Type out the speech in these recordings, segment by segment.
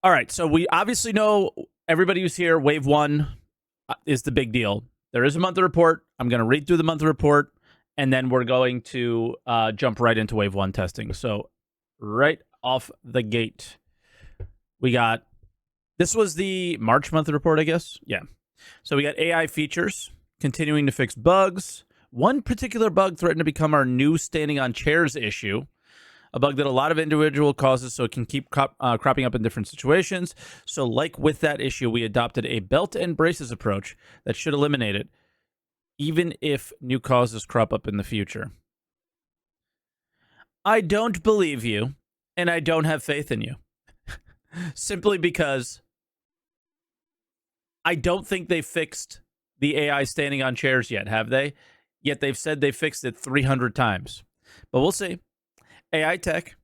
All right, so we obviously know everybody who's here. Wave 1 is the big deal. There is a monthly report. I'm going to read through the monthly report, and then we're going to jump right into Wave 1 testing. So right off the gate, we got, this was the March monthly report, I guess. Yeah. So we got AI features, continuing to fix bugs. One particular bug threatened to become our new standing on chairs issue, a bug that a lot of individual causes, so it can keep cropping up in different situations. So like with that issue, we adopted a belt and braces approach that should eliminate it, even if new causes crop up in the future. I don't believe you, and I don't have faith in you. Simply because I don't think they fixed the AI standing on chairs yet, have they? Yet they've said they fixed it 300 times. But we'll see. AI tech.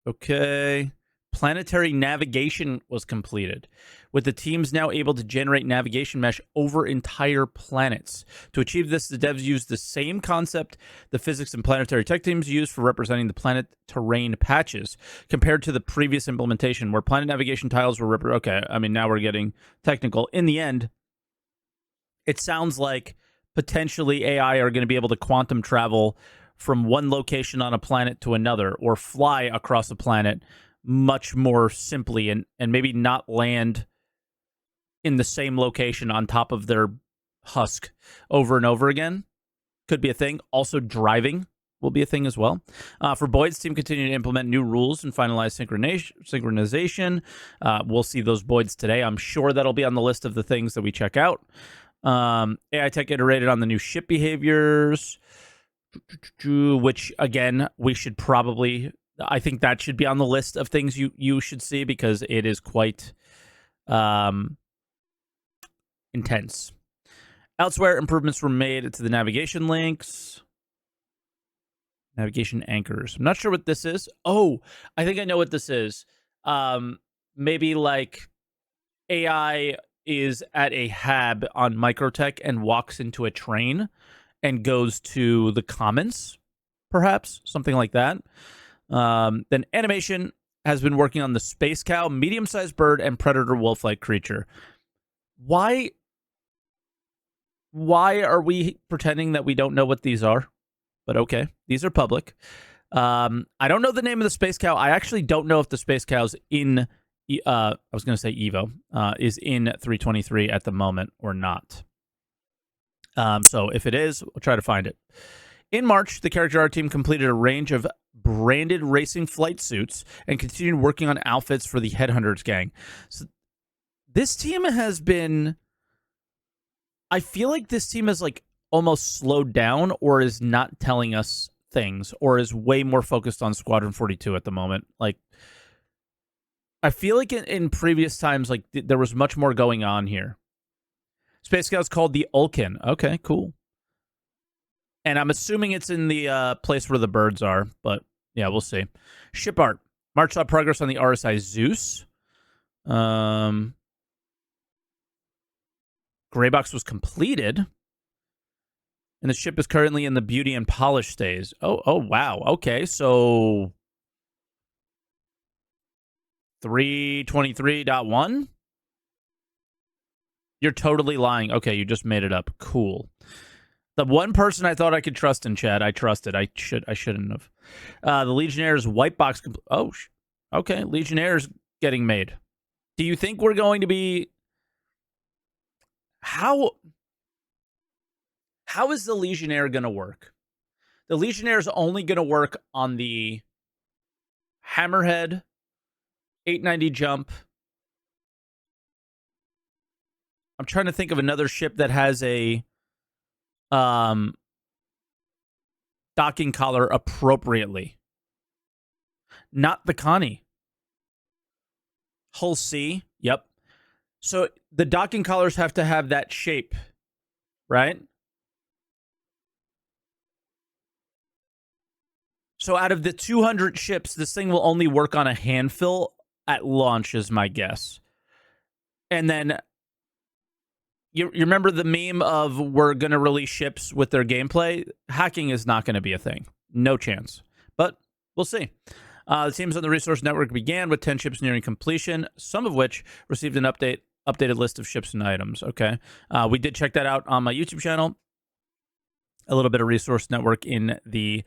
Okay. Planetary navigation was completed, with the teams now able to generate navigation mesh over entire planets. To achieve this, the devs used the same concept the physics and planetary tech teams used for representing the planet terrain patches, compared to the previous implementation, where planet navigation tiles were okay, I mean, now we're getting technical. In the end, it sounds like potentially AI are going to be able to quantum travel from one location on a planet to another, or fly across a planet much more simply, and maybe not land in the same location on top of their husk over and over again. Could be a thing. Also, driving will be a thing as well. For Boyd's team, continue to implement new rules and finalize synchronization. We'll see those Boyds today. I'm sure that'll be on the list of the things that we check out. AI tech iterated on the new ship behaviors, which, again, we should probably... I think that should be on the list of things you should see, because it is quite intense. Elsewhere, improvements were made to the navigation links. Navigation anchors. I'm not sure what this is. Oh, I think I know what this is. Maybe like AI is at a hab on Microtech and walks into a train and goes to the commons, perhaps. Something like that. Then animation has been working on the space cow, medium-sized bird, and predator wolf-like creature. Why are we pretending that we don't know what these are? But okay, these are public. I don't know the name of the space cow. I actually don't know if the space cow's in, I was going to say Evo, is in 323 at the moment or not. So if it is, we'll try to find it. In March, the character art team completed a range of branded racing flight suits and continued working on outfits for the Headhunters gang. So this team has been... I feel like this team is like almost slowed down, or is not telling us things, or is way more focused on Squadron 42 at the moment. Like, I feel like in previous times, like there was much more going on here. Space Scout's called the Ulkin. Okay, cool. And I'm assuming it's in the place where the birds are, but yeah, we'll see. Ship art. March saw progress on the RSI Zeus. Graybox was completed, and the ship is currently in the beauty and polish stage. Oh, wow. Okay, so 323.1? You're totally lying. Okay, you just made it up. Cool. The one person I thought I could trust in chat, I trusted. I shouldn't have. The Legionnaires white box. Okay. Legionnaires getting made. Do you think we're going to be... How is the Legionnaire going to work? The Legionnaire is only going to work on the Hammerhead, 890 jump. I'm trying to think of another ship that has a docking collar appropriately. Not the Connie. Hull C. Yep. So the docking collars have to have that shape, right? So out of the 200 ships, this thing will only work on a handful at launch, is my guess. And then you remember the meme of we're going to release ships with their gameplay? Hacking is not going to be a thing. No chance. But we'll see. The teams on the resource network began with 10 ships nearing completion, some of which received an updated list of ships and items. Okay. We did check that out on my YouTube channel. A little bit of resource network in the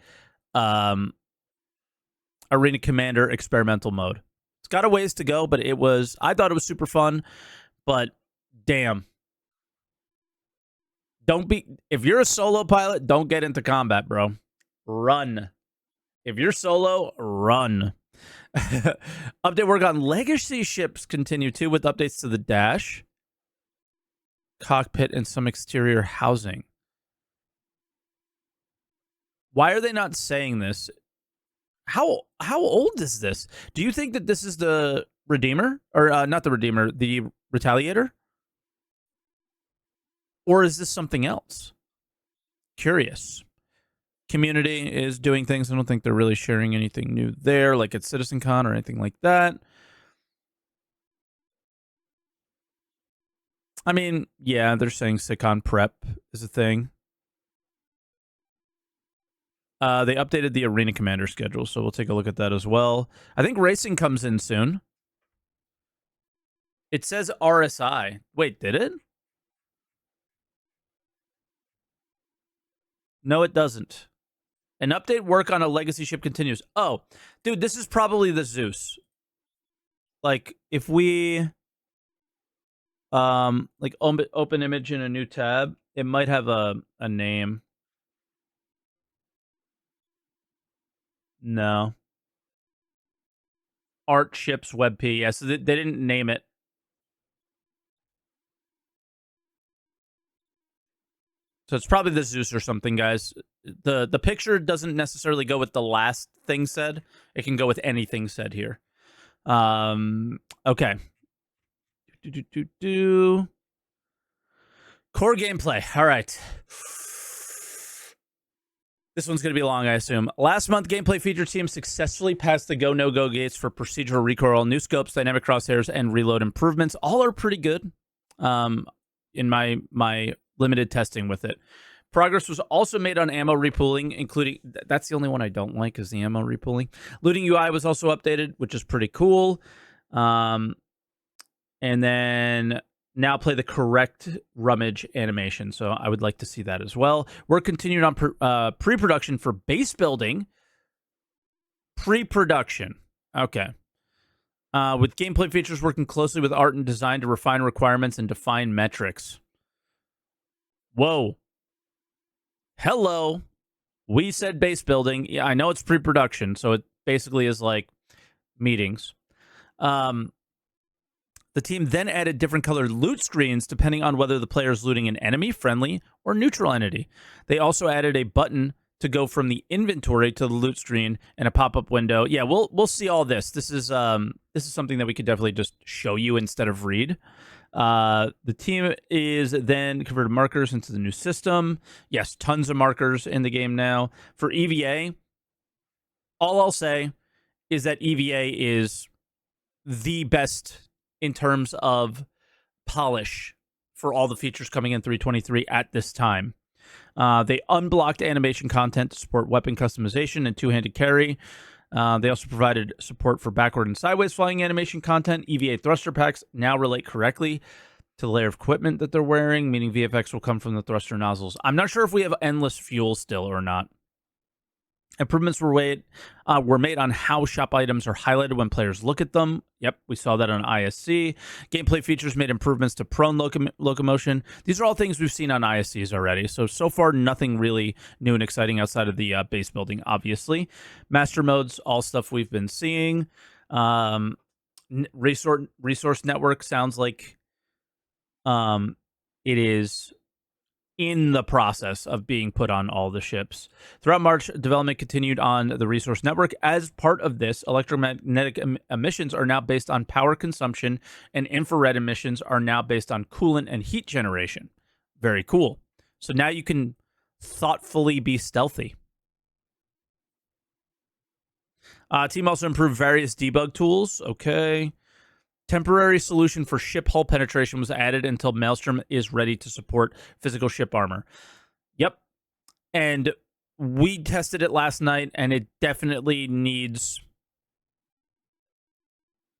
Arena Commander experimental mode. It's got a ways to go, but I thought it was super fun, but damn. If you're a solo pilot, don't get into combat, bro. Run. If you're solo, run. Update work on legacy ships continue too, with updates to the dash, cockpit, and some exterior housing. Why are they not saying this? How old is this? Do you think that this is the Redeemer? Or not the Redeemer, the Retaliator? Or is this something else? Curious. Community is doing things. I don't think they're really sharing anything new there, like at CitizenCon or anything like that. I mean, yeah, they're saying SitCon prep is a thing. They updated the Arena Commander schedule, so we'll take a look at that as well. I think racing comes in soon. It says RSI. Wait, did it? No, it doesn't. An update work on a legacy ship continues. Oh, dude, this is probably the Zeus. Like, if we like open image in a new tab, it might have a name. No. Art ships WebP. Yeah, so they didn't name it. So it's probably the Zeus or something, guys. The picture doesn't necessarily go with the last thing said. It can go with anything said here. Okay. Core gameplay. All right. This one's going to be long, I assume. Last month, gameplay feature team successfully passed the go, no-go gates for procedural recoil, new scopes, dynamic crosshairs, and reload improvements. All are pretty good in my limited testing with it. Progress was also made on ammo repooling, including... That's the only one I don't like, is the ammo repooling. Looting UI was also updated, which is pretty cool. And then... now play the correct rummage animation. So I would like to see that as well. We're continuing on pre-production for base building. Pre-production. Okay. With gameplay features working closely with art and design to refine requirements and define metrics. Whoa. Hello. We said base building. Yeah, I know it's pre-production, so it basically is like meetings. The team then added different colored loot screens depending on whether the player is looting an enemy, friendly, or neutral entity. They also added a button to go from the inventory to the loot screen and a pop-up window. Yeah, we'll see all this. This is something that we could definitely just show you instead of read. The team is then converted markers into the new system. Yes, tons of markers in the game now. For EVA, all I'll say is that EVA is the best in terms of polish for all the features coming in 3.23 at this time. They unblocked animation content to support weapon customization and two-handed carry. They also provided support for backward and sideways flying animation content. EVA thruster packs now relate correctly to the layer of equipment that they're wearing, meaning VFX will come from the thruster nozzles. I'm not sure if we have endless fuel still or not. Improvements were made on how shop items are highlighted when players look at them. Yep, we saw that on ISC. Gameplay features made improvements to prone locomotion. These are all things we've seen on ISCs already. So far, nothing really new and exciting outside of the base building, obviously. Master modes, all stuff we've been seeing. Resource network sounds like it is in the process of being put on all the ships. Throughout March, development continued on the resource network. As part of this, electromagnetic emissions are now based on power consumption, and infrared emissions are now based on coolant and heat generation. Very cool. So now you can thoughtfully be stealthy. Team also improved various debug tools. Okay. Temporary solution for ship hull penetration was added until Maelstrom is ready to support physical ship armor. Yep. And we tested it last night, and it definitely needs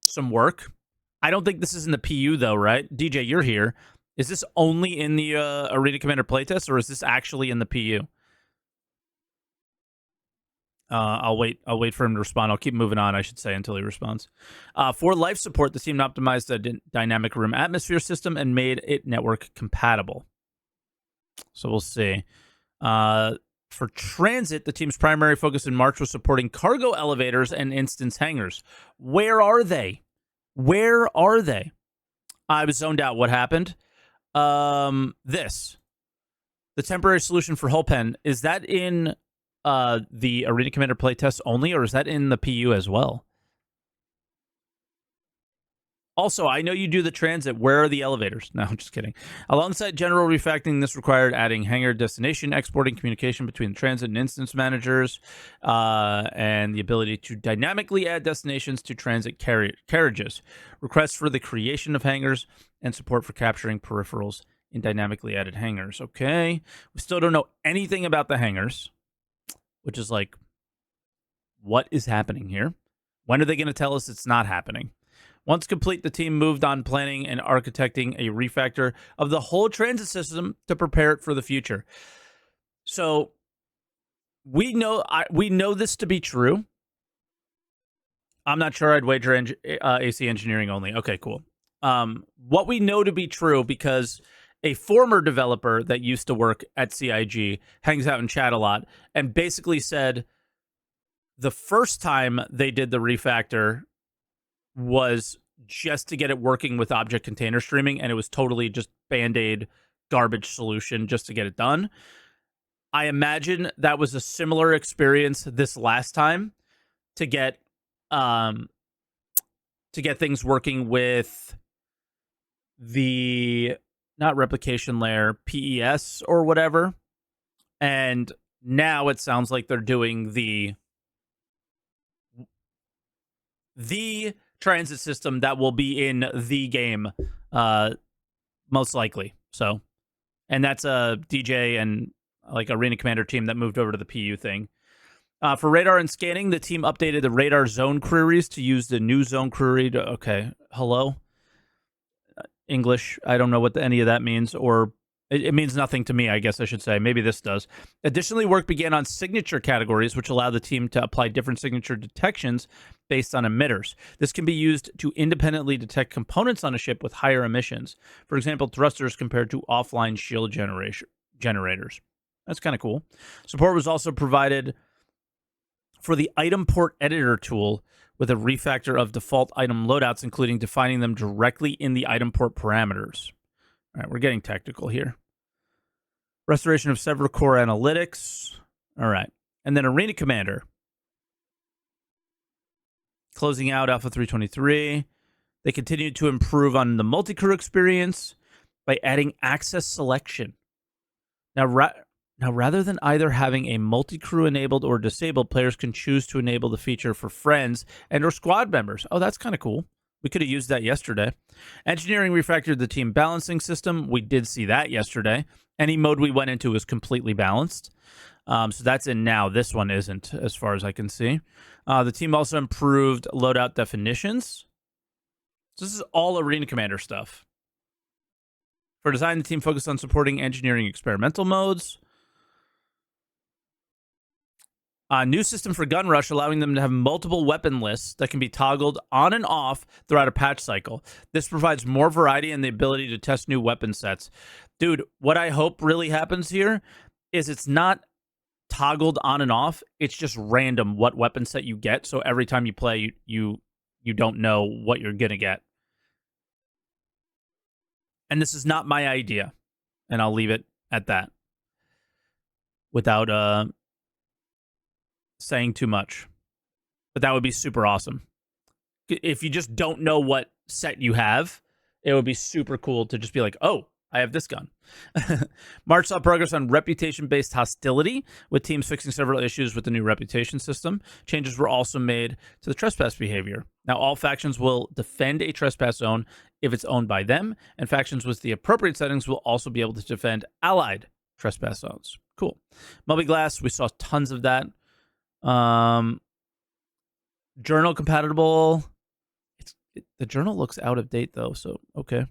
some work. I don't think this is in the PU, though, right? DJ, you're here. Is this only in the Arena Commander playtest, or is this actually in the PU? I'll wait. I'll wait for him to respond. I'll keep moving on, I should say, until he responds. For life support, the team optimized the dynamic room atmosphere system and made it network compatible. So we'll see. For transit, the team's primary focus in March was supporting cargo elevators and instance hangars. Where are they? Where are they? I was zoned out. What happened? This. The temporary solution for hull pen, is that in the Arena Commander playtest only, or is that in the PU as well? Also, I know you do the transit. Where are the elevators? No, I'm just kidding. Alongside general refactoring, this required adding hangar destination, exporting communication between transit and instance managers, and the ability to dynamically add destinations to transit carriages, requests for the creation of hangars, and support for capturing peripherals in dynamically added hangars. Okay. We still don't know anything about the hangars, which is like, what is happening here? When are they going to tell us it's not happening? Once complete, the team moved on planning and architecting a refactor of the whole transit system to prepare it for the future. So we know this to be true. I'm not sure I'd wager AC engineering only. Okay, cool. What we know to be true, because a former developer that used to work at CIG hangs out in chat a lot and basically said the first time they did the refactor was just to get it working with object container streaming, and it was totally just Band-Aid garbage solution just to get it done. I imagine that was a similar experience this last time to get things working with the not replication layer, PES or whatever. And now it sounds like they're doing the transit system that will be in the game, most likely. So, and that's a DJ and like Arena Commander team that moved over to the PU thing. For radar and scanning, the team updated the radar zone queries to use the new zone query. Okay, hello, English. I don't know what any of that means, or it means nothing to me, I guess I should say. Maybe this does. Additionally, work began on signature categories, which allow the team to apply different signature detections based on emitters. This can be used to independently detect components on a ship with higher emissions. For example, thrusters compared to offline shield generators. That's kind of cool. Support was also provided for the item port editor tool with a refactor of default item loadouts, including defining them directly in the item port parameters. All right, we're getting technical here. Restoration of several core analytics. All right. And then Arena Commander. Closing out Alpha 323. They continued to improve on the multi-crew experience by adding access selection. Now, rather than either having a multi-crew enabled or disabled, players can choose to enable the feature for friends and or squad members. Oh, that's kind of cool. We could have used that yesterday. Engineering refactored the team balancing system. We did see that yesterday. Any mode we went into was completely balanced. So that's in now. This one isn't, as far as I can see. The team also improved loadout definitions. So this is all Arena Commander stuff. For design, the team focused on supporting engineering experimental modes. A new system for Gun Rush, allowing them to have multiple weapon lists that can be toggled on and off throughout a patch cycle. This provides more variety and the ability to test new weapon sets. Dude, what I hope really happens here is it's not toggled on and off. It's just random what weapon set you get. So every time you play, you don't know what you're going to get. And this is not my idea. And I'll leave it at that without saying too much. But that would be super awesome. If you just don't know what set you have, it would be super cool to just be like, oh, I have this gun. March saw progress on reputation-based hostility, with teams fixing several issues with the new reputation system. Changes were also made to the trespass behavior. Now, all factions will defend a trespass zone if it's owned by them, and factions with the appropriate settings will also be able to defend allied trespass zones. Cool. Moby-Glass, we saw tons of that. Journal compatible. The journal looks out of date, though, so okay.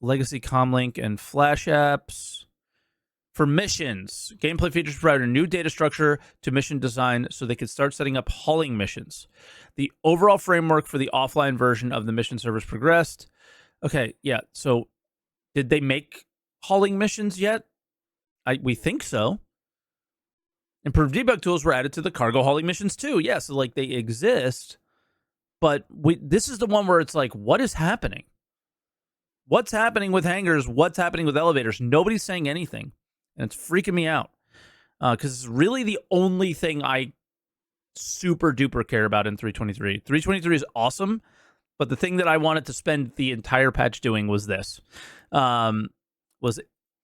Legacy Comlink and Flash apps. For missions, gameplay features provide a new data structure to mission design so they could start setting up hauling missions. The overall framework for the offline version of the mission servers progressed. Okay, yeah, so did they make hauling missions yet? We think so. Improved debug tools were added to the cargo hauling missions too. Yeah, so like they exist, but this is the one where it's like, what is happening? What's happening with hangars? What's happening with elevators? Nobody's saying anything. And it's freaking me out because it's really the only thing I super duper care about in 323. 323 is awesome, but the thing that I wanted to spend the entire patch doing was this: was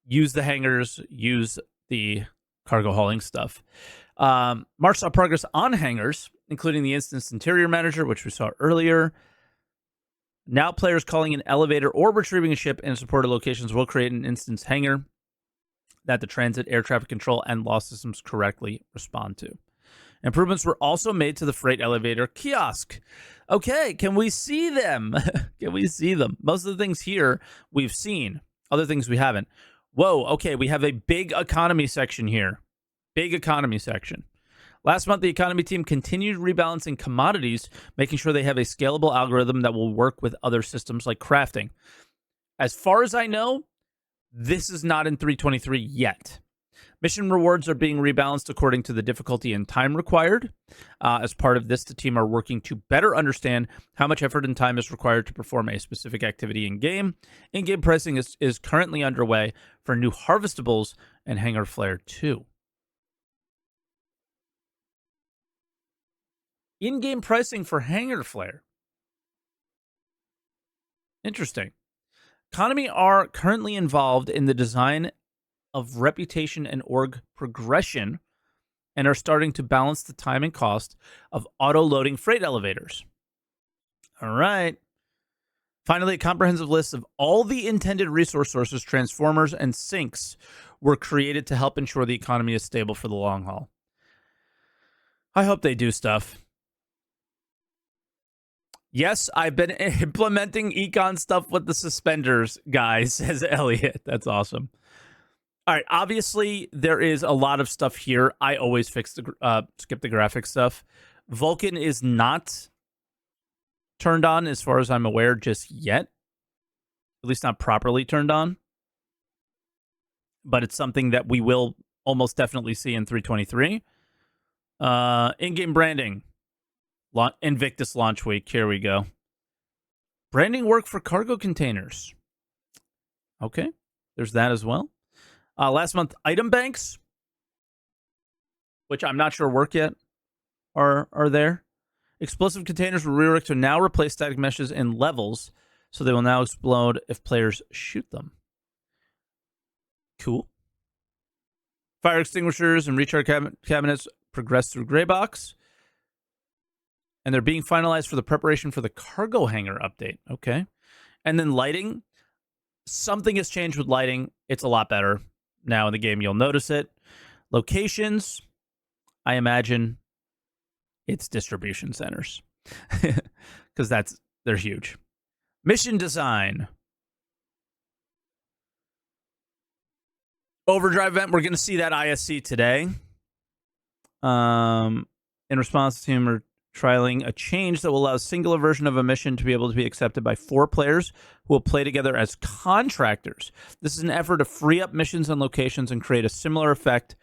use the hangars, use the cargo hauling stuff. March saw progress on hangars, including the instance interior manager, which we saw earlier. Now players calling an elevator or retrieving a ship in supported locations will create an instance hangar that the transit, air traffic control, and law systems correctly respond to. Improvements were also made to the freight elevator kiosk. Okay, can we see them? Can we see them? Most of the things here we've seen. Other things we haven't. Whoa, okay, we have a big economy section here. Big economy section. Last month, the economy team continued rebalancing commodities, making sure they have a scalable algorithm that will work with other systems like crafting. As far as I know, this is not in 323 yet. Mission rewards are being rebalanced according to the difficulty and time required. As part of this, the team are working to better understand how much effort and time is required to perform a specific activity in-game. In-game pricing is currently underway for new harvestables and Hangar Flare 2. In-game pricing for Hangar Flare. Interesting. Economy are currently involved in the design of reputation and org progression and are starting to balance the time and cost of auto-loading freight elevators. All right. Finally, a comprehensive list of all the intended resource sources, transformers, and sinks were created to help ensure the economy is stable for the long haul. I hope they do stuff. Yes, I've been implementing econ stuff with the suspenders, guys, says Elliot. That's awesome. All right, obviously, there is a lot of stuff here. I always skip the graphic stuff. Vulkan is not turned on, as far as I'm aware, just yet. At least not properly turned on. But it's something that we will almost definitely see in 323. In-game branding. Invictus launch week. Here we go. Branding work for cargo containers. Okay, there's that as well. Last month, item banks, which I'm not sure work yet, are there. Explosive containers will rework to now replace static meshes in levels, so they will now explode if players shoot them. Cool. Fire extinguishers and recharge cabinets progress through Greybox. And they're being finalized for the preparation for the cargo hangar update. Okay. And then lighting. Something has changed with lighting. It's a lot better now in the game. You'll notice it. Locations. I imagine it's distribution centers. Because they're huge. Mission design. Overdrive event. We're going to see that ISC today. In response to him, we're trialing a change that will allow a singular version of a mission to be able to be accepted by 4 players who will play together as contractors. This is an effort to free up missions and locations and create a similar effect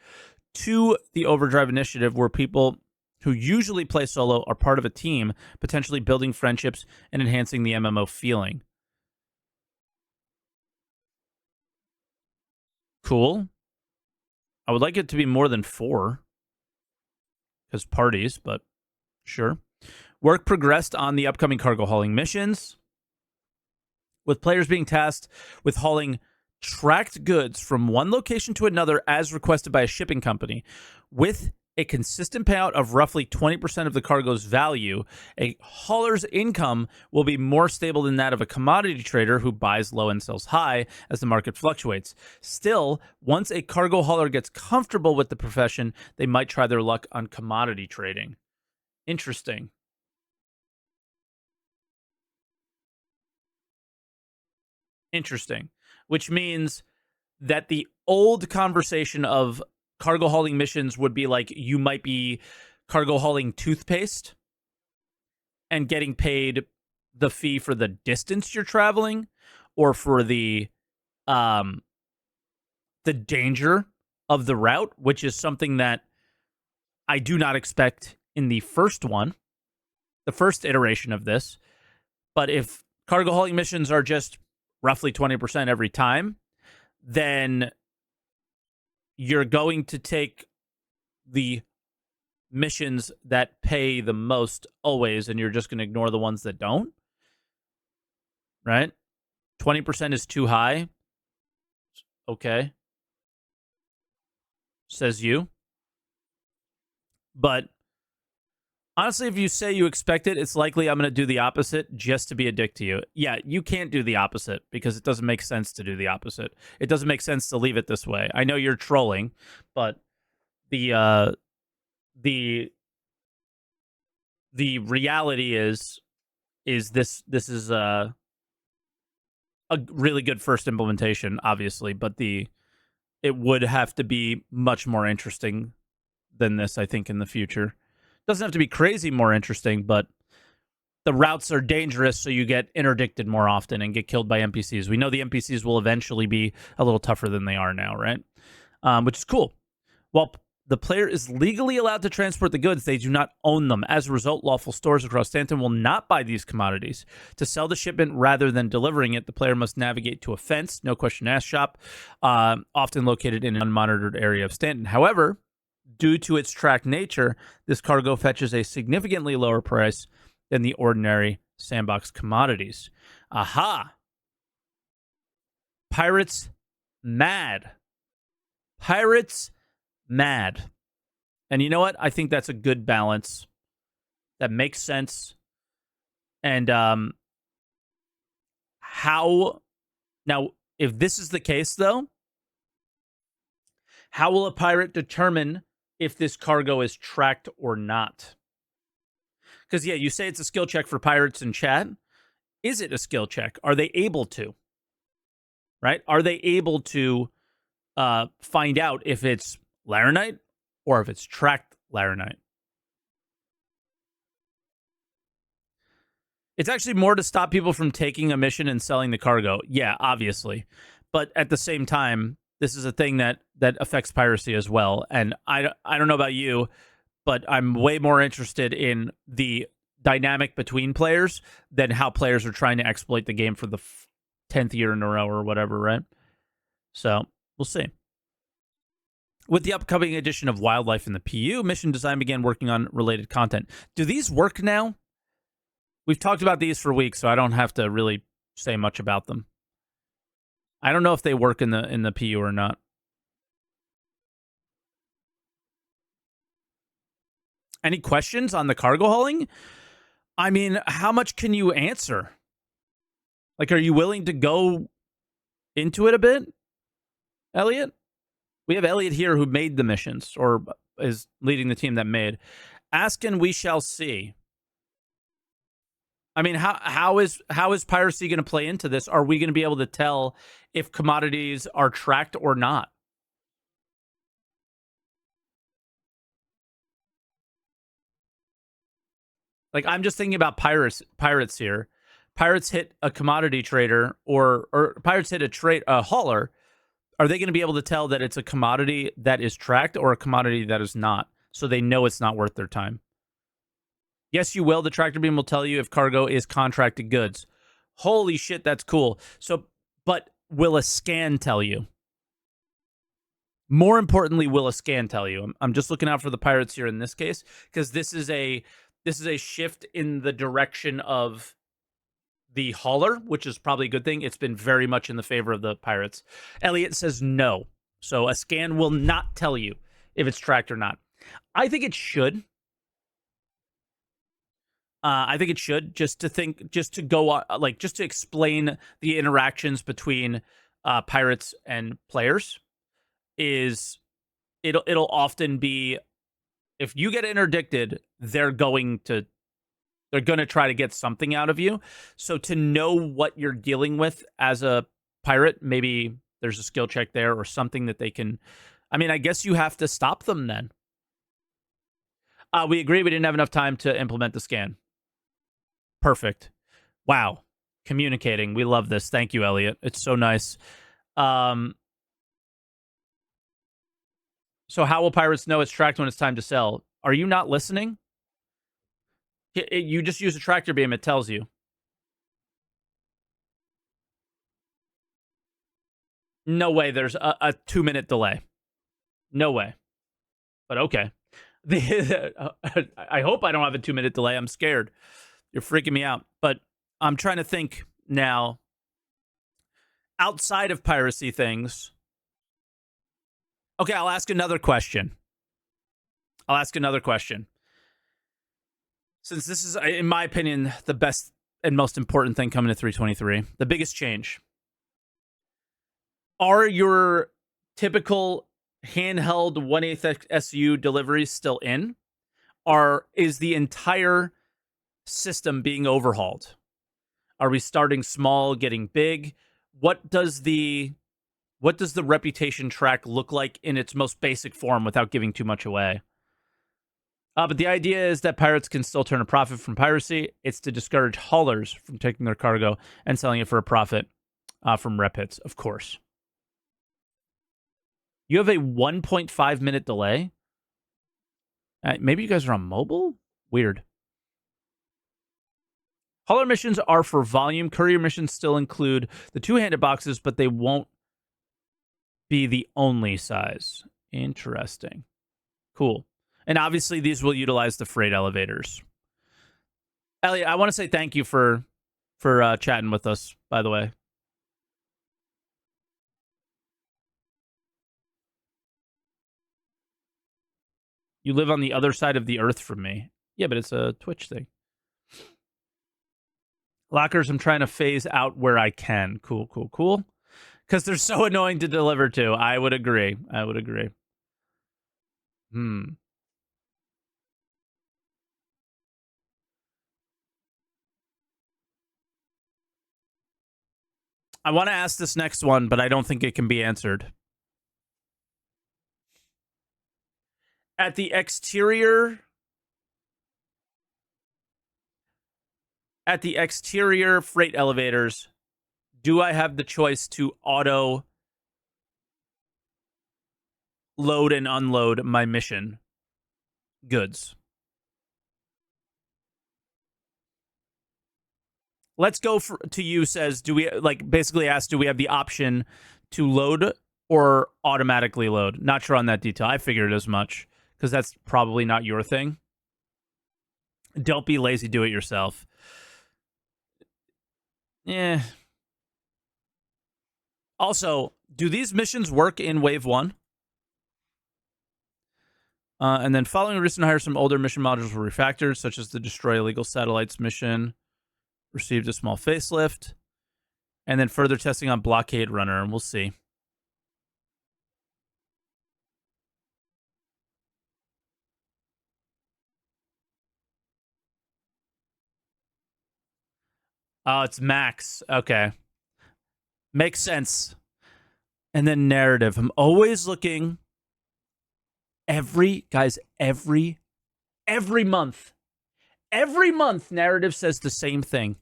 to the Overdrive initiative, where people who usually play solo are part of a team, potentially building friendships and enhancing the MMO feeling. Cool. I would like it to be more than 4 because parties, but sure. Work progressed on the upcoming cargo hauling missions, with players being tasked with hauling tracked goods from one location to another as requested by a shipping company. With a consistent payout of roughly 20% of the cargo's value, a hauler's income will be more stable than that of a commodity trader who buys low and sells high as the market fluctuates. Still, once a cargo hauler gets comfortable with the profession, they might try their luck on commodity trading. Interesting. Interesting. Which means that the old conversation of cargo hauling missions would be like you might be cargo hauling toothpaste and getting paid the fee for the distance you're traveling or for um the danger of the route, which is something that I do not expect in the first one, the first iteration of this. But if cargo hauling missions are just roughly 20% every time, then you're going to take the missions that pay the most always, and you're just going to ignore the ones that don't, right? 20% is too high. Okay. Says you. But honestly, if you say you expect it, it's likely I'm going to do the opposite just to be a dick to you. Yeah, you can't do the opposite because it doesn't make sense to do the opposite. It doesn't make sense to leave it this way. I know you're trolling, but the the reality is this is a really good first implementation, obviously, but it would have to be much more interesting than this, I think, in the future. Doesn't have to be crazy more interesting, but the routes are dangerous, so you get interdicted more often and get killed by NPCs. We know the NPCs will eventually be a little tougher than they are now, right? Which is cool. While the player is legally allowed to transport the goods, they do not own them. As a result, lawful stores across Stanton will not buy these commodities. To sell the shipment rather than delivering it, the player must navigate to a fence, no question asked shop, often located in an unmonitored area of Stanton. However, due to its tracked nature, this cargo fetches a significantly lower price than the ordinary sandbox commodities. Aha! Pirates mad. Pirates mad. And you know what? I think that's a good balance. That makes sense. And how now, if this is the case, though, how will a pirate determine if this cargo is tracked or not? Because, yeah, you say it's a skill check for pirates in chat. Is it a skill check? Are they able to? Right? Are they able to find out if it's laranite or if it's tracked laranite? It's actually more to stop people from taking a mission and selling the cargo. Yeah, obviously. But at the same time, this is a thing that affects piracy as well. And I don't know about you, but I'm way more interested in the dynamic between players than how players are trying to exploit the game for the 10th year in a row or whatever, right? So we'll see. With the upcoming edition of Wildlife in the PU, Mission Design began working on related content. Do these work now? We've talked about these for weeks, so I don't have to really say much about them. I don't know if they work in the PU or not. Any questions on the cargo hauling? I mean, how much can you answer? Like, are you willing to go into it a bit, Elliot? We have Elliot here who made the missions or is leading the team that made. Ask and we shall see. I mean, how is piracy going to play into this? Are we going to be able to tell if commodities are tracked or not? Like, I'm just thinking about pirates here. Pirates hit a commodity trader or pirates hit a hauler. Are they going to be able to tell that it's a commodity that is tracked or a commodity that is not? So they know it's not worth their time. Yes, you will. The tractor beam will tell you if cargo is contracted goods. Holy shit, that's cool. So, but will a scan tell you? More importantly, will a scan tell you? I'm just looking out for the pirates here in this case because this is a shift in the direction of the hauler, which is probably a good thing. It's been very much in the favor of the pirates. Elliot says no. So a scan will not tell you if it's tracked or not. I think it should. I think it should just to go like just to explain the interactions between pirates and players. Is it'll often be if you get interdicted, they're going to try to get something out of you. So to know what you're dealing with as a pirate, maybe there's a skill check there or something that they can. I mean, I guess you have to stop them then. We agree we didn't have enough time to implement the scan. Perfect. Wow. Communicating. We love this. Thank you, Elliot. It's so nice. So how will pirates know it's tracked when it's time to sell? Are you not listening? You just use a tractor beam. It tells you. No way there's a 2-minute delay. No way. But okay. I hope I don't have a 2-minute delay. I'm scared. You're freaking me out. But I'm trying to think now. Outside of piracy things. Okay, I'll ask another question. Since this is, in my opinion, the best and most important thing coming to 323, the biggest change. Are your typical handheld 1/8 SU deliveries still in? Or is the entire system being overhauled? Are we starting small, getting big? What does the reputation track look like in its most basic form without giving too much away? But the idea is that pirates can still turn a profit from piracy. It's to discourage haulers from taking their cargo and selling it for a profit from rep hits, of course. You have a 1.5 minute delay? Maybe you guys are on mobile? Weird. Hauler missions are for volume. Courier missions still include the two-handed boxes, but they won't be the only size. Interesting. Cool. And obviously, these will utilize the freight elevators. Elliot, I want to say thank you for chatting with us, by the way. You live on the other side of the earth from me. Yeah, but it's a Twitch thing. Lockers, I'm trying to phase out where I can. Cool. Because they're so annoying to deliver to. I would agree. I want to ask this next one, but I don't think it can be answered. At the exterior freight elevators, do I have the choice to auto load and unload my mission goods? Let's go to you says, do we basically ask, do we have the option to load or automatically load? Not sure on that detail. I figured as much because that's probably not your thing. Don't be lazy. Do it yourself. Yeah. Also, do these missions work in Wave 1? And then following recent hires, some older mission modules were refactored, such as the Destroy Illegal Satellites mission. Received a small facelift. And then further testing on Blockade Runner, and we'll see. Oh, it's Max. Okay. Makes sense. And then narrative. I'm always looking every month. Every month, narrative says the same thing.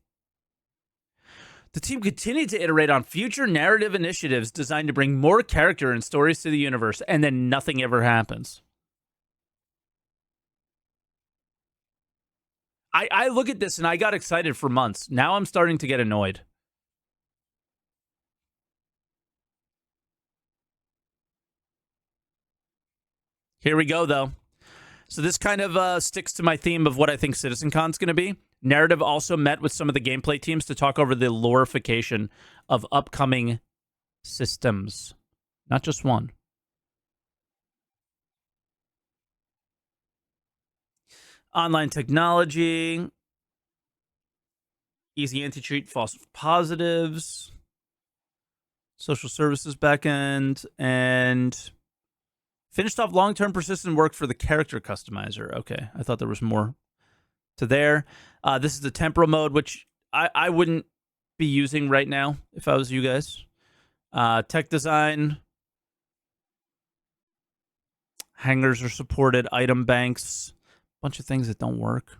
The team continued to iterate on future narrative initiatives designed to bring more character and stories to the universe, and then nothing ever happens. I look at this and I got excited for months. Now I'm starting to get annoyed. Here we go, though. So this kind of sticks to my theme of what I think CitizenCon's going to be. Narrative also met with some of the gameplay teams to talk over the loreification of upcoming systems. Not just one. Online technology. Easy anti-cheat, false positives. Social services backend. And finished off long-term persistent work for the character customizer. Okay, I thought there was more to there. This is the temporal mode, which I wouldn't be using right now if I was you guys. Tech design. Hangars are supported. Item banks. Bunch of things that don't work.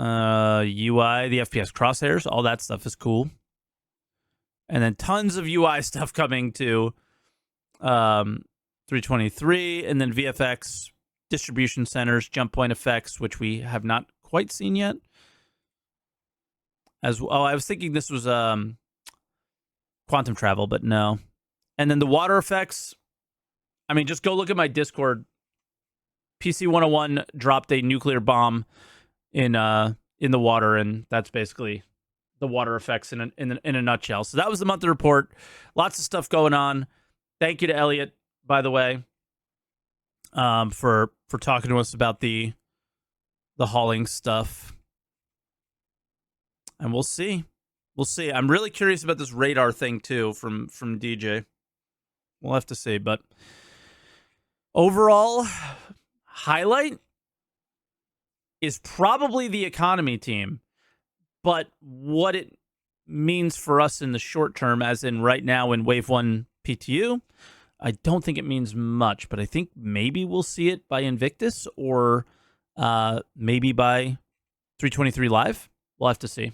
UI, the FPS crosshairs, all that stuff is cool. And then tons of UI stuff coming to 323, and then VFX, distribution centers, jump point effects, which we have not quite seen yet. I was thinking this was quantum travel, but no. And then the water effects. I mean, just go look at my Discord. PC 101 dropped a nuclear bomb in the water, and that's basically the water effects in a nutshell. So that was the monthly report. Lots of stuff going on. Thank you to Elliot, by the way, for talking to us about the hauling stuff. And we'll see. We'll see. I'm really curious about this radar thing too from DJ. We'll have to see, but overall highlight is probably the economy team. But what it means for us in the short term, as in right now in Wave 1 PTU, I don't think it means much. But I think maybe we'll see it by Invictus or maybe by 323 Live. We'll have to see.